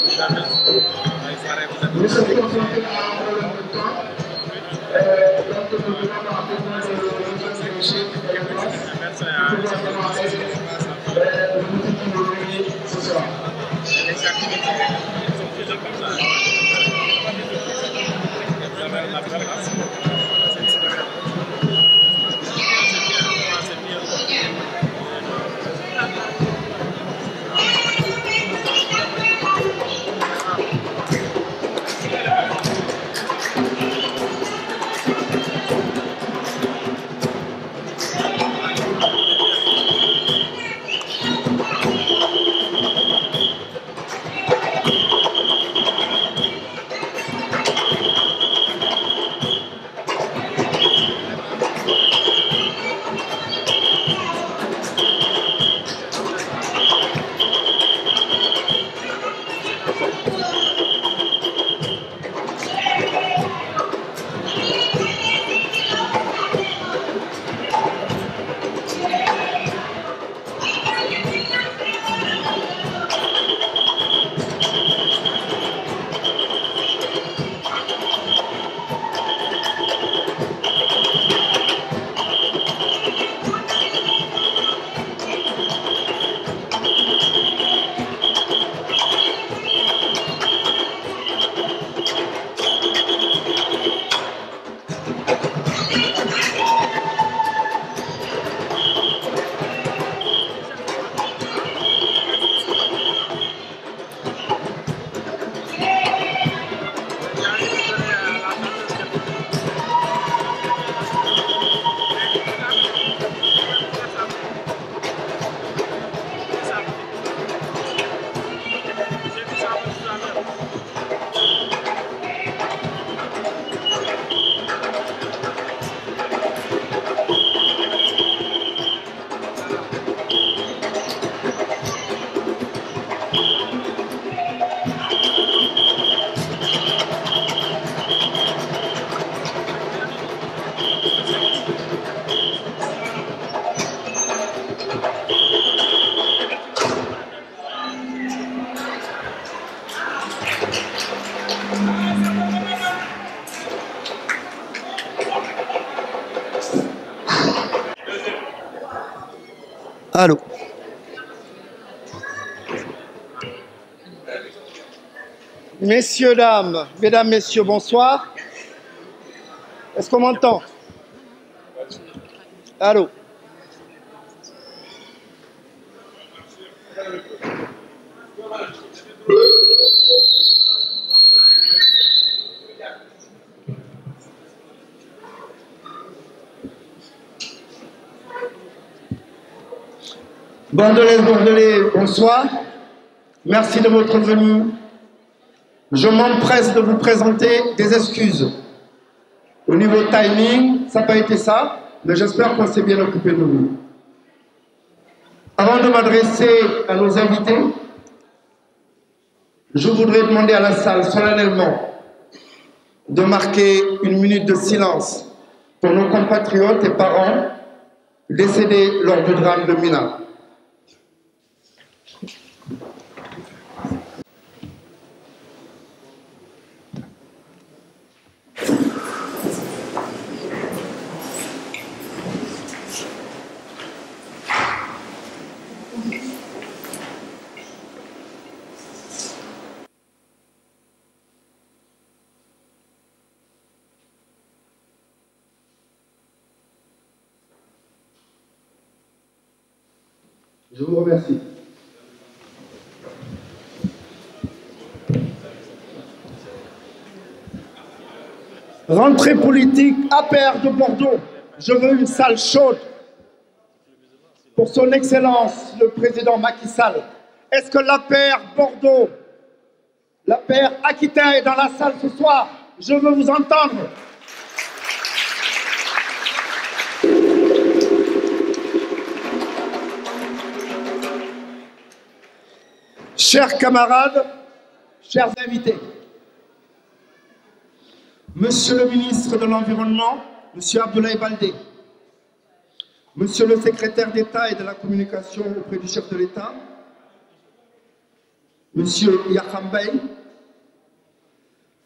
Nous sommes concentrés à un problème de temps. Donc, nous voulons rapidement le monsieur qui est en place pour pouvoir démarrer le petit qui nous réunit ce soir. Allô. Messieurs, dames, mesdames, messieurs, bonsoir. Est-ce qu'on m'entend? Allô. Bordelaises, Bordelais, bonsoir. Merci de votre venue. Je m'empresse de vous présenter des excuses. Au niveau timing, ça n'a pas été ça, mais j'espère qu'on s'est bien occupé de nous. Avant de m'adresser à nos invités, je voudrais demander à la salle solennellement de marquer une minute de silence pour nos compatriotes et parents décédés lors du drame de Mina. Je vous remercie. Rentrée politique APR de Bordeaux. Je veux une salle chaude pour son Excellence, le président Macky Sall. Est-ce que l'APR Bordeaux, l'APR Aquitaine est dans la salle ce soir? Je veux vous entendre. Chers camarades, chers invités, Monsieur le ministre de l'Environnement, Monsieur Abdoulaye Baldé, Monsieur le secrétaire d'État et de la communication auprès du chef de l'État, Monsieur Yakham Bey,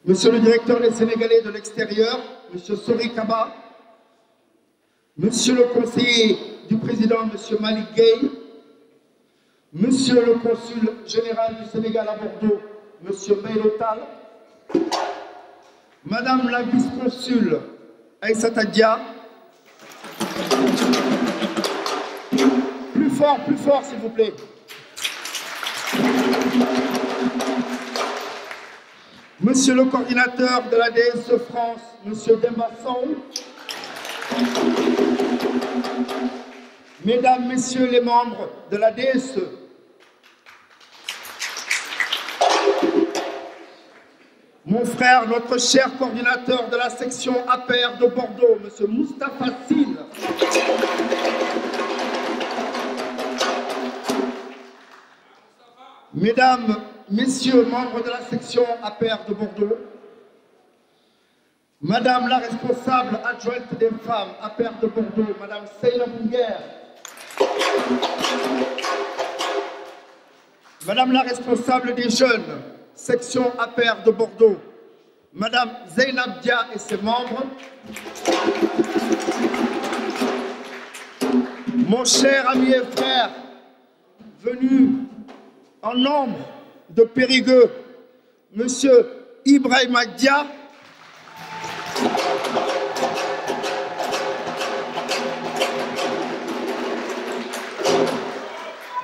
Monsieur le directeur des Sénégalais de l'extérieur, Monsieur Sori Kaba, Monsieur le conseiller du président, Monsieur Malik Gueye, Monsieur le consul général du Sénégal à Bordeaux, Monsieur Meilotal, Madame la vice-consul Aïssata Dia, plus fort s'il vous plaît. Monsieur le coordinateur de la DSE France, Monsieur Demba Sow, Mesdames, Messieurs les membres de la DSE, mon frère, notre cher coordinateur de la section APR de Bordeaux, Monsieur Moustapha Sil, Mesdames, Messieurs, membres de la section APR de Bordeaux, Madame la responsable adjointe des femmes APR de Bordeaux, Madame Seyna Bouguer, Madame la responsable des jeunes, section APR de Bordeaux, Madame Zeynab Dia et ses membres, mon cher ami et frère, venu en nombre de Périgueux, Monsieur Ibrahima Dia,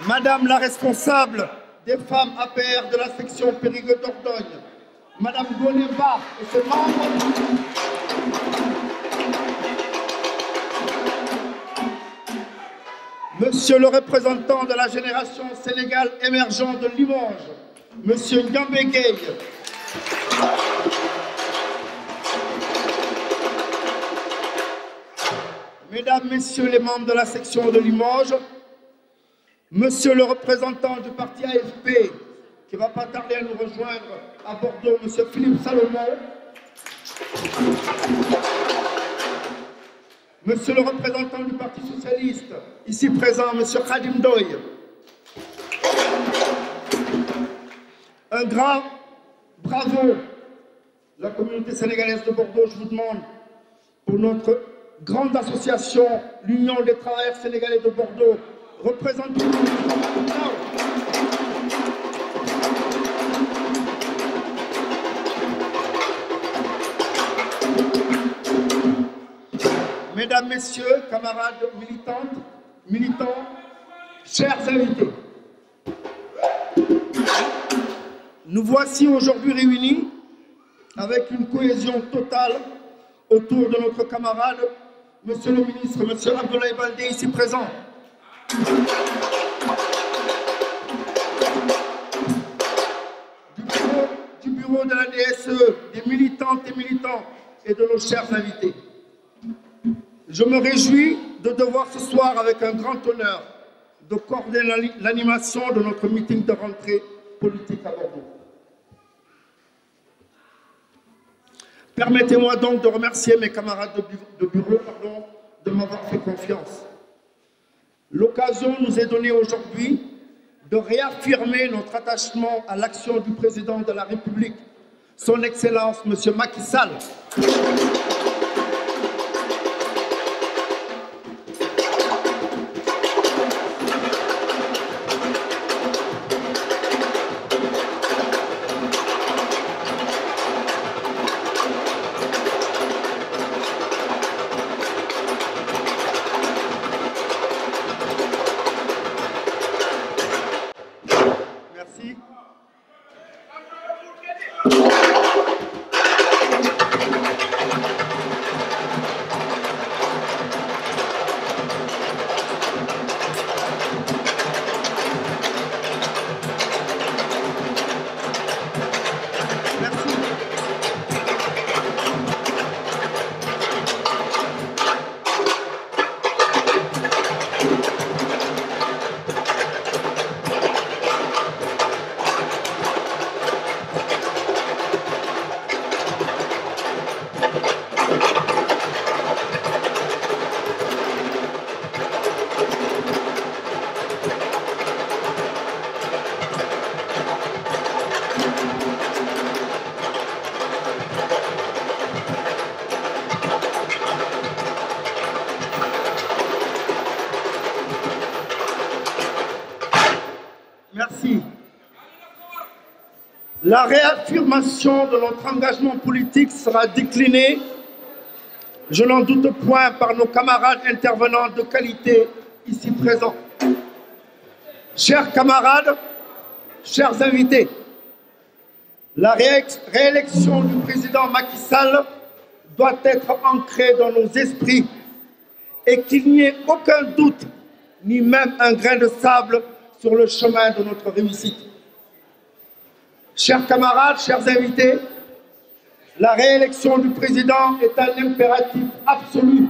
Madame la responsable des femmes APR de la section Périgueux d'Ordogne, Madame Goneva et ses membres, Monsieur le représentant de la génération Sénégal émergent de Limoges, Monsieur Ndiambe Gueye, Mesdames, Messieurs les membres de la section de Limoges, Monsieur le représentant du parti AFP, qui ne va pas tarder à nous rejoindre à Bordeaux, Monsieur Philippe Salomon, Monsieur le représentant du Parti socialiste, ici présent, Monsieur Khadim Doy, un grand bravo, la communauté sénégalaise de Bordeaux, je vous demande, pour notre grande association, l'Union des travailleurs sénégalais de Bordeaux, représentant. Mesdames, Messieurs, camarades militantes, militants, chers invités, nous voici aujourd'hui réunis avec une cohésion totale autour de notre camarade, Monsieur le ministre, Monsieur Abdoulaye Baldé, ici présent. Du bureau de la DSE, des militantes et militants et de nos chers invités. Je me réjouis de devoir ce soir, avec un grand honneur, de coordonner l'animation de notre meeting de rentrée politique à Bordeaux. Permettez-moi donc de remercier mes camarades de bureau de m'avoir fait confiance. L'occasion nous est donnée aujourd'hui de réaffirmer notre attachement à l'action du président de la République, son Excellence, M. Macky Sall. La réaffirmation de notre engagement politique sera déclinée, je n'en doute point, par nos camarades intervenants de qualité ici présents. Chers camarades, chers invités, la réélection du président Macky Sall doit être ancrée dans nos esprits et qu'il n'y ait aucun doute, ni même un grain de sable sur le chemin de notre réussite. Chers camarades, chers invités, la réélection du président est un impératif absolu.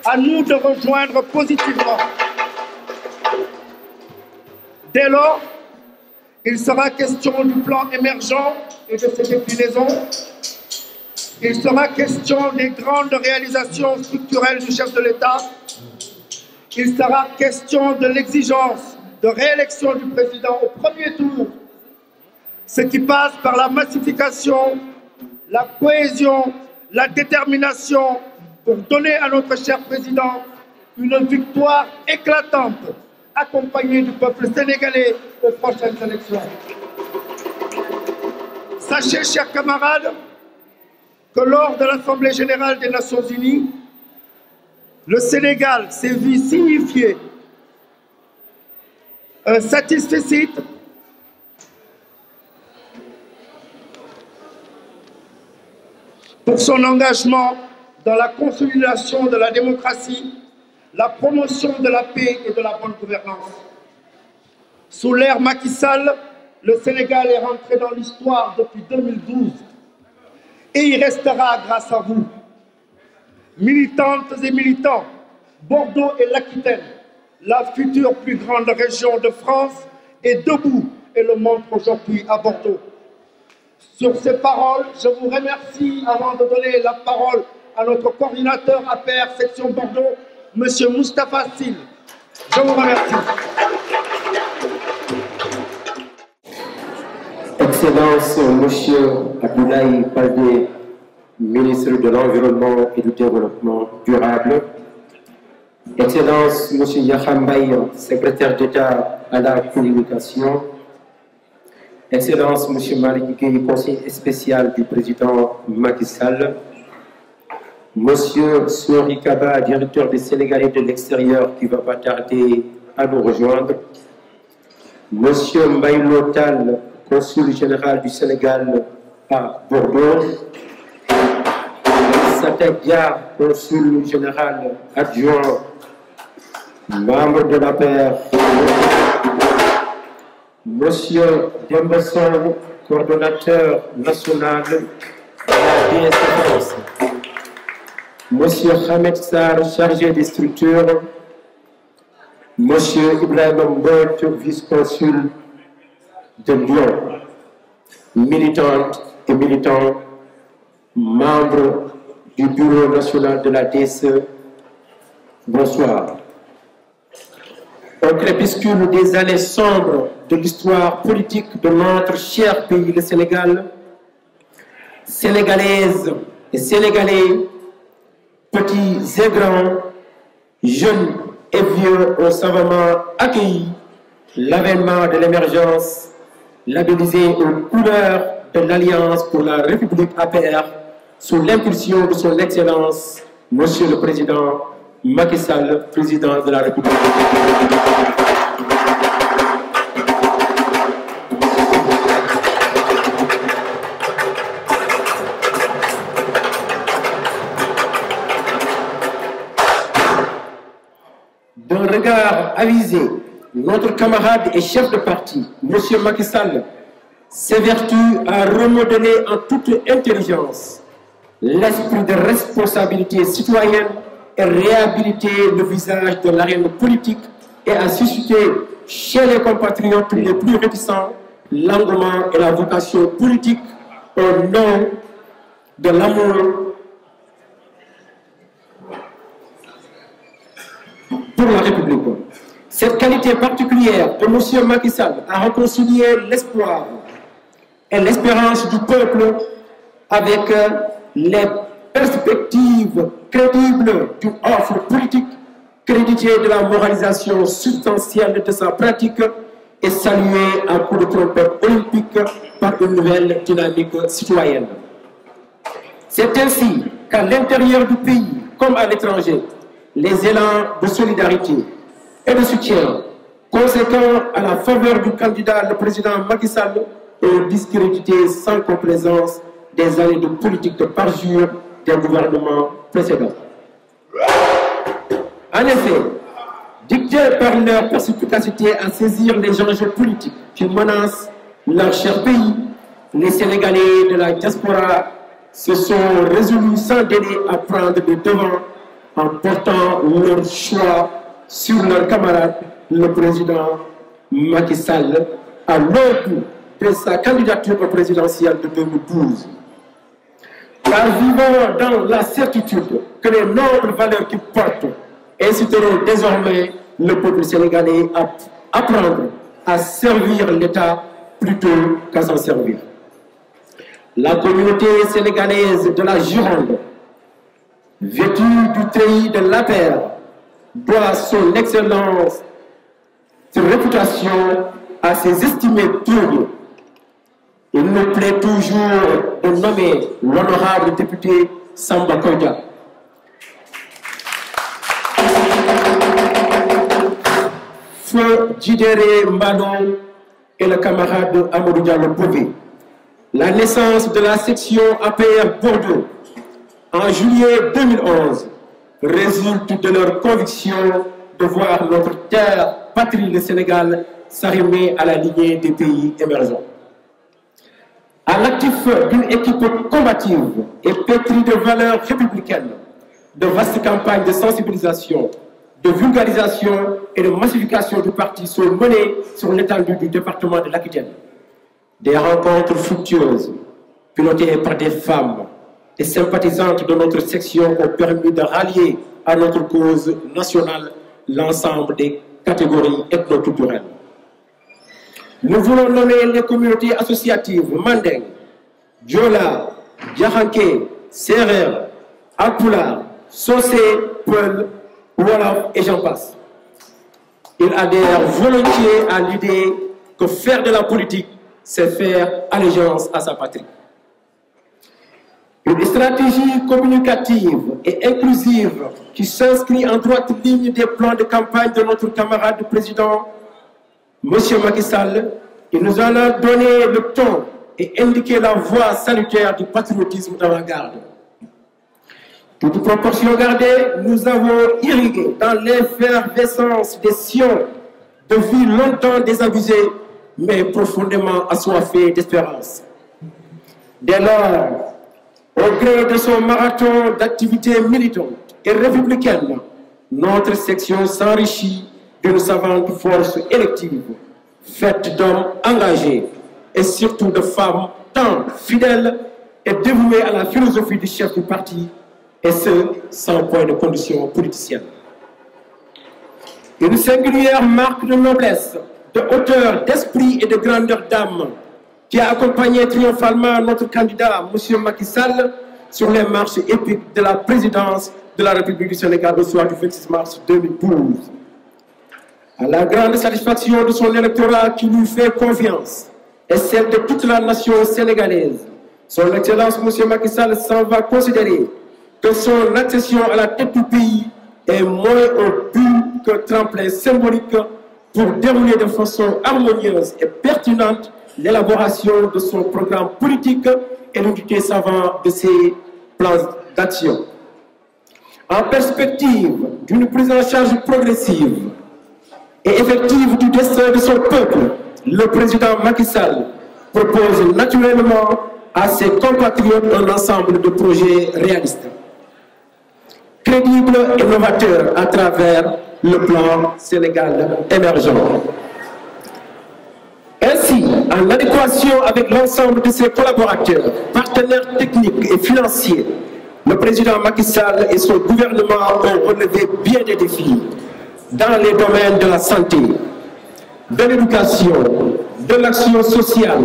À nous de rejoindre positivement. Dès lors, il sera question du plan émergent et de ses déclinaisons. Il sera question des grandes réalisations structurelles du chef de l'État. Il sera question de l'exigence de réélection du président au premier tour, ce qui passe par la massification, la cohésion, la détermination pour donner à notre cher président une victoire éclatante, accompagnée du peuple sénégalais aux prochaines élections. Sachez, chers camarades, que lors de l'Assemblée générale des Nations unies, le Sénégal s'est vu signifier un satisfecit pour son engagement dans la consolidation de la démocratie, la promotion de la paix et de la bonne gouvernance. Sous l'ère Macky Sall, le Sénégal est rentré dans l'histoire depuis 2012 et il restera grâce à vous. Militantes et militants, Bordeaux et l'Aquitaine, la future plus grande région de France, est debout et le montre aujourd'hui à Bordeaux. Sur ces paroles, je vous remercie avant de donner la parole à notre coordinateur APR section Bordeaux, M. Moustapha Sil. Je vous remercie. Excellence, M. Abdoulaye Baldé, ministre de l'Environnement et du Développement durable. Excellence, M. Yahambaye, secrétaire d'État à la communication. Excellence, M. Malick Gueye, conseiller spécial du président Macky Sall. Monsieur Sori Kaba, directeur des Sénégalais de l'extérieur, qui va pas tarder à nous rejoindre. Monsieur Mbaye Tal, consul général du Sénégal à Bordeaux. Sategia, consul général adjoint, membre de la paire. Monsieur Dembasson, coordonnateur national de la DSFS. Monsieur Hamed Sar, chargé des structures. Monsieur Ibrahim Mbot, vice-consul de Lyon. Militantes et militants, membres du Bureau national de la DSE, bonsoir. Au crépuscule des années sombres de l'histoire politique de notre cher pays, le Sénégal, Sénégalaises et Sénégalais, petits et grands, jeunes et vieux ont savamment accueilli l'avènement de l'émergence labellisé aux couleurs de l'Alliance pour la République APR sous l'impulsion de son Excellence, Monsieur le Président Macky Sall, Président de la République. D'un regard avisé, notre camarade et chef de parti, M. Macky Sall, s'évertue à remodeler en toute intelligence l'esprit de responsabilité citoyenne et réhabiliter le visage de l'arène politique et à susciter chez les compatriotes les plus réticents l'engouement et la vocation politique au nom de l'amour pour la République. Cette qualité particulière de M. Macky Sall a réconcilié l'espoir et l'espérance du peuple avec les perspectives crédibles d'une offre politique créditée de la moralisation substantielle de sa pratique et saluée à coup de trompette olympique par une nouvelle dynamique citoyenne. C'est ainsi qu'à l'intérieur du pays, comme à l'étranger, les élans de solidarité et de soutien conséquents à la faveur du candidat, le président Macky Sall, ont discrédité sans complaisance des années de politique de parjure des gouvernements précédents. En effet, dictés par leur perspicacité à saisir les enjeux politiques qui menacent leur cher pays, les Sénégalais de la diaspora se sont résolus sans délai à prendre le devant en portant leur choix sur leur camarade, le président Macky Sall, à l'aube de sa candidature présidentielle de 2012. Car vivant dans la certitude que les nobles valeurs qu'il porte inciteront désormais le peuple sénégalais à apprendre à servir l'État plutôt qu'à s'en servir. La communauté sénégalaise de la Gironde, vêtue du treillis de l'APR, doit son excellence, sa réputation à ses estimés troubles. Il nous plaît toujours de nommer l'honorable député Samba Koïta. Feu Djidéré Mbano et le camarade Amadou Diallo Bové. La naissance de la section APR Bordeaux en juillet 2011 résulte de leur conviction de voir notre terre, patrie le Sénégal, s'arrimer à la lignée des pays émergents. À l'actif d'une équipe combative et pétrie de valeurs républicaines, de vastes campagnes de sensibilisation, de vulgarisation et de massification du parti sont menées sur l'étendue du département de l'Aquitaine. Des rencontres fructueuses, pilotées par des femmes et sympathisantes de notre section ont permis de rallier à notre cause nationale l'ensemble des catégories ethno-culturelles. Nous voulons nommer les communautés associatives Mandeng, Diola, Diakhanké, Serer, Alpulaar, Socé, Peul, Wolof et j'en passe. Ils adhèrent volontiers à l'idée que faire de la politique, c'est faire allégeance à sa patrie. Une stratégie communicative et inclusive qui s'inscrit en droite ligne des plans de campagne de notre camarade président, M. Macky Sall, il nous en a donné le ton et indiqué la voie salutaire du patriotisme d'avant-garde. Toute proportion gardée, nous avons irrigué dans l'effervescence des sillons de vie longtemps désabusés, mais profondément assoiffés d'espérance. Dès lors, au gré de son marathon d'activités militantes et républicaines, notre section s'enrichit d'une savante force élective, faite d'hommes engagés et surtout de femmes tant fidèles et dévouées à la philosophie du chef du parti, et ce, sans point de condition politicienne. Une singulière marque de noblesse, de hauteur d'esprit et de grandeur d'âme qui a accompagné triomphalement notre candidat, M. Macky Sall, sur les marches épiques de la présidence de la République du Sénégal au soir du 26 mars 2012. À la grande satisfaction de son électorat qui lui fait confiance et celle de toute la nation sénégalaise, son Excellence M. Macky Sall s'en va considérer que son accession à la tête du pays est moins au but que tremplin symbolique pour dérouler de façon harmonieuse et pertinente l'élaboration de son programme politique et l'unité savante de ses plans d'action. En perspective d'une prise en charge progressive et effective du destin de son peuple, le président Macky Sall propose naturellement à ses compatriotes un ensemble de projets réalistes, crédibles et novateurs à travers le plan Sénégal émergent. Ainsi, en adéquation avec l'ensemble de ses collaborateurs, partenaires techniques et financiers, le président Macky Sall et son gouvernement ont relevé bien des défis dans les domaines de la santé, de l'éducation, de l'action sociale,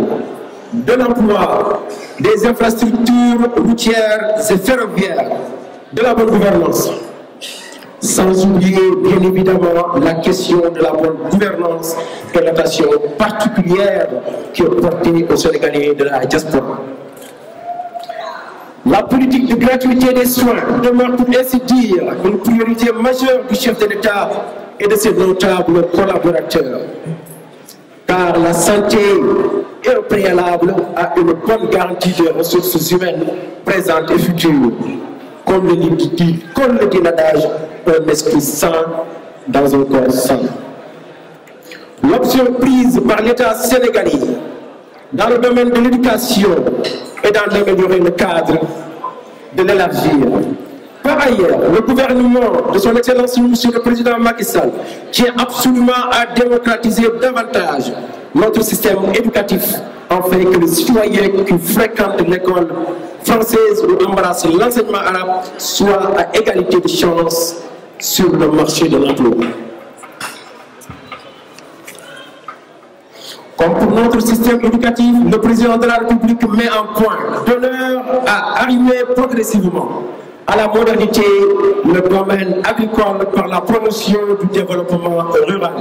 de l'emploi, des infrastructures routières et ferroviaires, de la bonne gouvernance. Sans oublier, bien évidemment, la question de la bonne gouvernance et l'attention particulière qui est portée aux Sénégalais de la diaspora. La politique de gratuité des soins demeure pour ainsi dire une priorité majeure du chef de l'État et de ses notables collaborateurs. Car la santé est un préalable à une bonne garantie de ressources humaines présentes et futures. Comme le dit l'adage, un esprit sain dans un corps sain. L'option prise par l'État sénégalais dans le domaine de l'éducation et d'améliorer le cadre, de l'élargir. Par ailleurs, le gouvernement de son Excellence Monsieur le Président Macky Sall tient absolument à démocratiser davantage notre système éducatif afin que les citoyens qui fréquentent l'école française ou embrassent l'enseignement arabe soient à égalité de chances sur le marché de l'emploi. Comme pour notre système éducatif, le président de la République met en point d'honneur à arriver progressivement à la modernité le domaine agricole par la promotion du développement rural.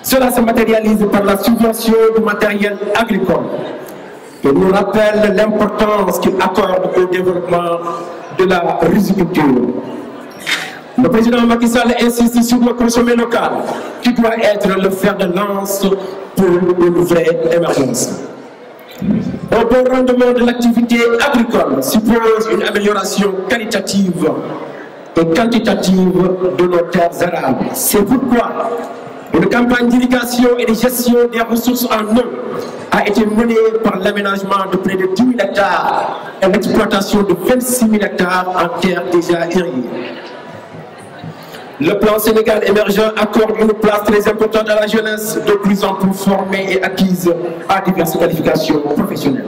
Cela se matérialise par la subvention du matériel agricole et nous rappelle l'importance qu'il accorde au développement de la riziculture. Le président Macky Sall insiste sur le consommé local qui doit être le fer de lance pour une vraie émergence. Un bon rendement de l'activité agricole suppose une amélioration qualitative et quantitative de nos terres arables. C'est pourquoi une campagne d'irrigation et de gestion des ressources en eau a été menée par l'aménagement de près de 10 000 hectares et l'exploitation de 26 000 hectares en terres déjà irriguées. Le plan Sénégal émergent accorde une place très importante à la jeunesse, de plus en plus formée et acquise à diverses qualifications professionnelles.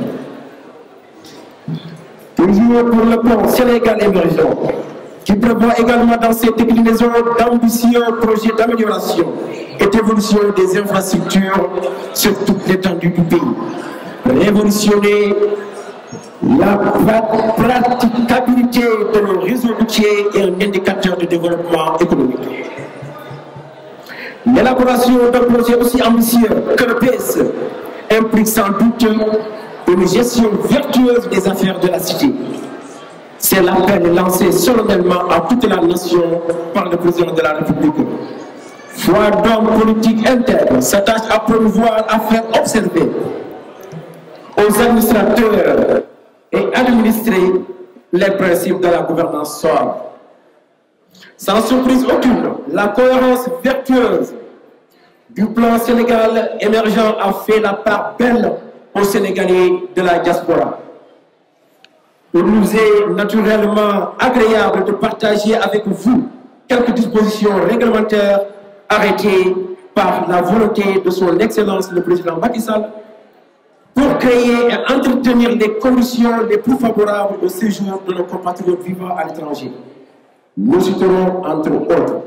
Toujours pour le plan Sénégal émergent, qui prévoit également dans ses déclinaisons d'ambitieux projets d'amélioration et d'évolution des infrastructures sur toute l'étendue du pays. Révolutionner la praticabilité de nos réseaux routiers est un indicateur de développement économique. L'élaboration d'un projet aussi ambitieux que le PSE implique sans doute une gestion vertueuse des affaires de la cité. C'est l'appel lancé solennellement à toute la nation par le président de la République. Foi d'homme politique intègre s'attache à promouvoir, à faire observer aux administrateurs et administrer les principes de la gouvernance sobre. Sans surprise aucune, la cohérence vertueuse du plan Sénégal émergent a fait la part belle aux Sénégalais de la diaspora. Il nous est naturellement agréable de partager avec vous quelques dispositions réglementaires arrêtées par la volonté de son Excellence le Président Macky Sall pour créer et entretenir les conditions les plus favorables au séjour de nos compatriotes vivant à l'étranger. Nous citerons entre autres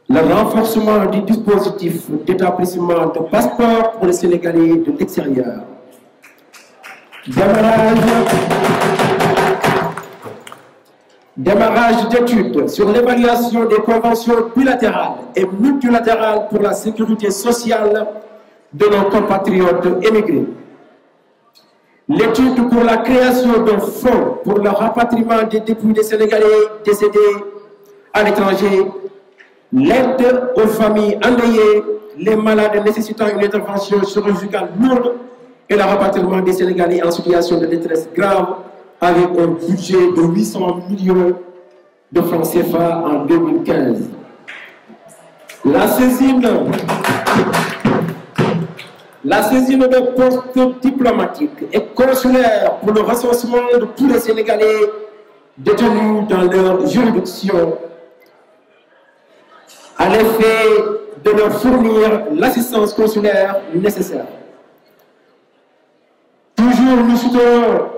le renforcement du dispositif d'établissement de passeport pour les Sénégalais de l'extérieur, démarrage d'études sur l'évaluation des conventions bilatérales et multilatérales pour la sécurité sociale de nos compatriotes émigrés. L'étude pour la création d'un fonds pour le rapatriement des dépouilles Sénégalais décédés à l'étranger, l'aide aux familles endeuillées, les malades nécessitant une intervention chirurgicale lourde et le rapatriement des Sénégalais en situation de détresse grave avec un budget de 800 millions de francs CFA en 2015. La saisine de postes diplomatiques et consulaires pour le recensement de tous les Sénégalais détenus dans leur juridiction à l'effet de leur fournir l'assistance consulaire nécessaire. Toujours nous soutenons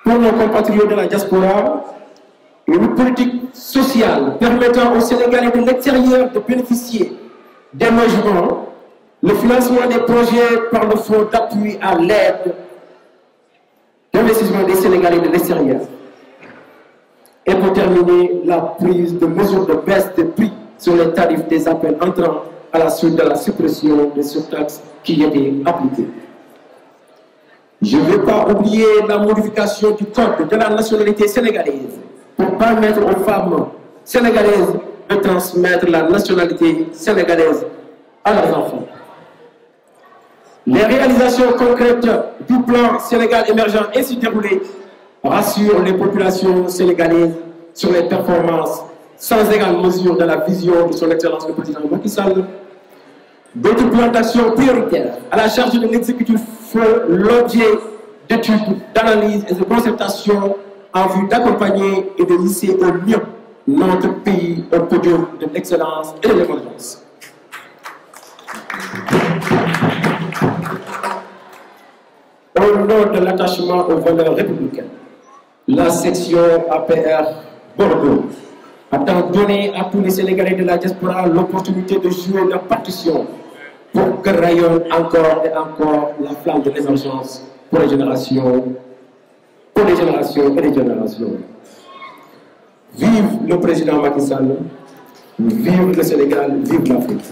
pour nos compatriotes de la diaspora une politique sociale permettant aux Sénégalais de l'extérieur de bénéficier des logements, le financement des projets par le fonds d'appui à l'aide d'investissement des Sénégalais de l'extérieur. Et pour terminer, la prise de mesures de baisse des prix sur les tarifs des appels entrants à la suite de la suppression des surtaxes qui étaient appliquées. Je ne vais pas oublier la modification du code de la nationalité sénégalaise pour permettre aux femmes sénégalaises de transmettre la nationalité sénégalaise à leurs enfants. Les réalisations concrètes du plan Sénégal émergent ainsi déroulé rassurent les populations sénégalaises sur les performances sans égale mesure de la vision de son Excellence le Président Macky Sall. D'autres plans d'action prioritaires à la charge de l'exécutif font l'objet d'études, d'analyses et de concertations en vue d'accompagner et de lisser au mieux notre pays au podium de l'excellence et de l'émergence. Au nom de l'attachement aux valeurs républicaines, la section APR Bordeaux attend donner à tous les Sénégalais de la diaspora l'opportunité de jouer leur partition pour que rayonne encore et encore la flamme de l'émergence pour les générations et les générations. Vive le président Macky Sall, vive le Sénégal, vive l'Afrique.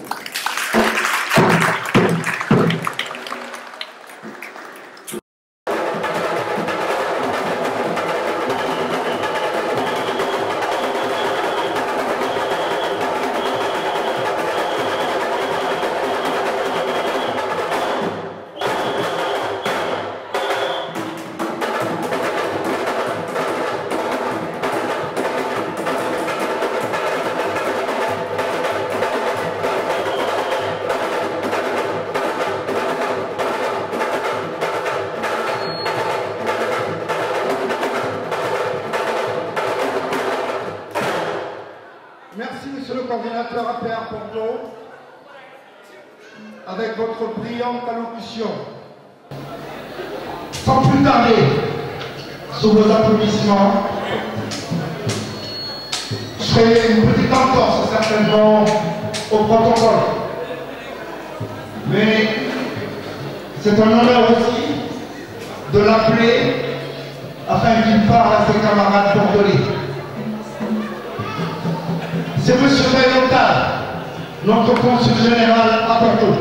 Merci, monsieur le coordinateur APR Bordeaux, avec votre brillante allocution. Sans plus tarder, sous vos applaudissements, je ferai une petite entorse certainement au protocole. Mais c'est un honneur aussi de l'appeler afin qu'il parle à ses camarades bordelais. C'est M. Bayotal, notre consul général à Bordeaux.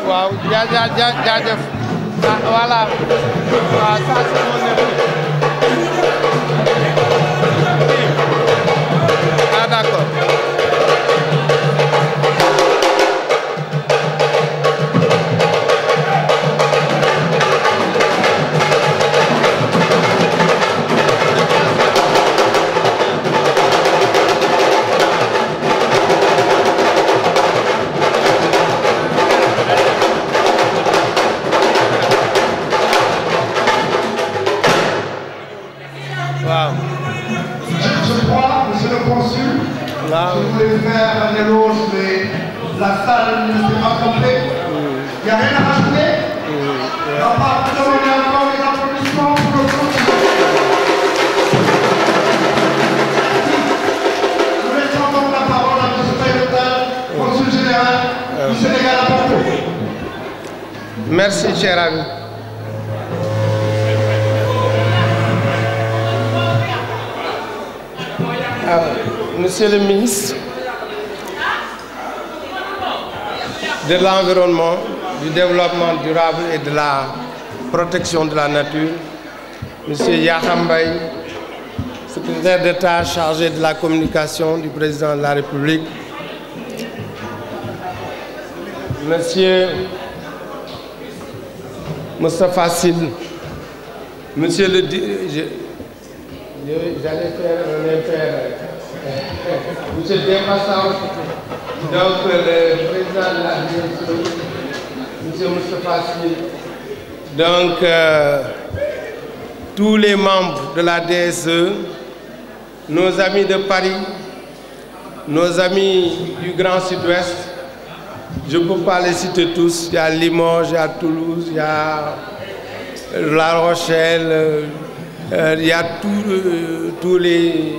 waaw jaajëf voilà waaw ça c'est mon ah d'accord. Je crois, monsieur le consul, je voulais faire un éloge, mais la salle ne s'est pas trompée. Il n'y a rien à rajouter. On va donner encore des applaudissements pour le consul. Nous laissons donc la parole à M. Bayotal, consul général. Merci, cher ami. Monsieur le ministre de l'Environnement, du Développement durable et de la protection de la nature, Monsieur Yakham Mbaye, secrétaire d'État chargé de la communication du président de la République, Monsieur Moustapha Sil, Monsieur le... J'allais faire un impair. Monsieur Demassaou, donc le président de la direction, Monsieur Moustapha Sil, donc tous les membres de la DSE, nos amis de Paris, nos amis du Grand Sud-Ouest, je ne peux pas les citer tous, il y a Limoges, il y a Toulouse, il y a La Rochelle, il y a tous les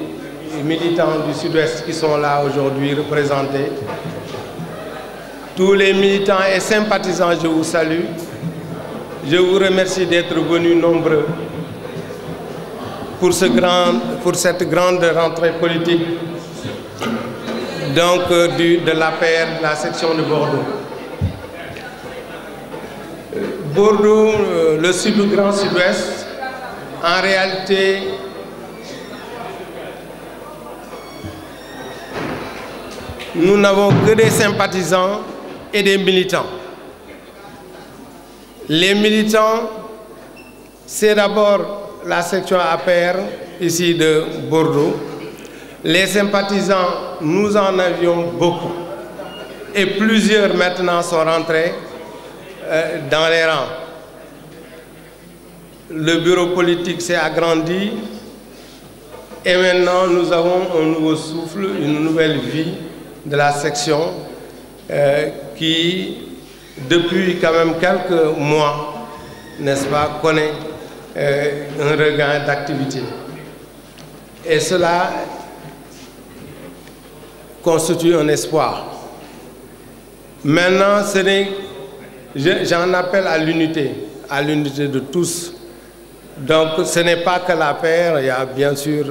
militants du Sud-Ouest qui sont là aujourd'hui représentés. Tous les militants et sympathisants, je vous salue. Je vous remercie d'être venus nombreux pour cette grande rentrée politique donc, de l'APR, de la section de Bordeaux. Bordeaux, le Grand Sud-Ouest, en réalité, nous n'avons que des sympathisants et des militants. Les militants, c'est d'abord la section APR, ici de Bordeaux. Les sympathisants, nous en avions beaucoup. Et plusieurs maintenant sont rentrés dans les rangs. Le bureau politique s'est agrandi et maintenant nous avons un nouveau souffle, une nouvelle vie de la section qui, depuis quand même quelques mois, n'est-ce pas, connaît un regain d'activité. Et cela constitue un espoir. Maintenant, j'en appelle à l'unité de tous. Donc ce n'est pas que la paire, il y a bien sûr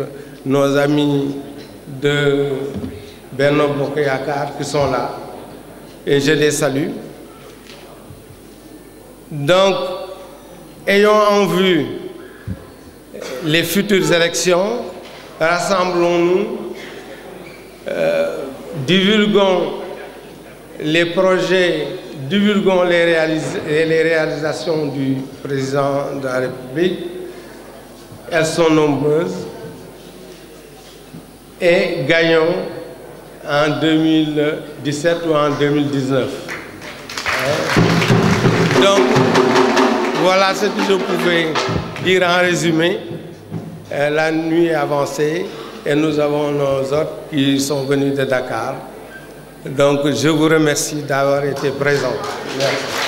nos amis de Benno Bokk Yakaar qui sont là et je les salue. Donc, ayons en vue les futures élections, rassemblons-nous, divulguons les projets, divulguons les réalisations du président de la République. Elles sont nombreuses et gagnons en 2017 ou en 2019. Donc, voilà ce que je pouvais dire en résumé. La nuit est avancée et nous avons nos hôtes qui sont venus de Dakar. Donc, je vous remercie d'avoir été présents. Merci.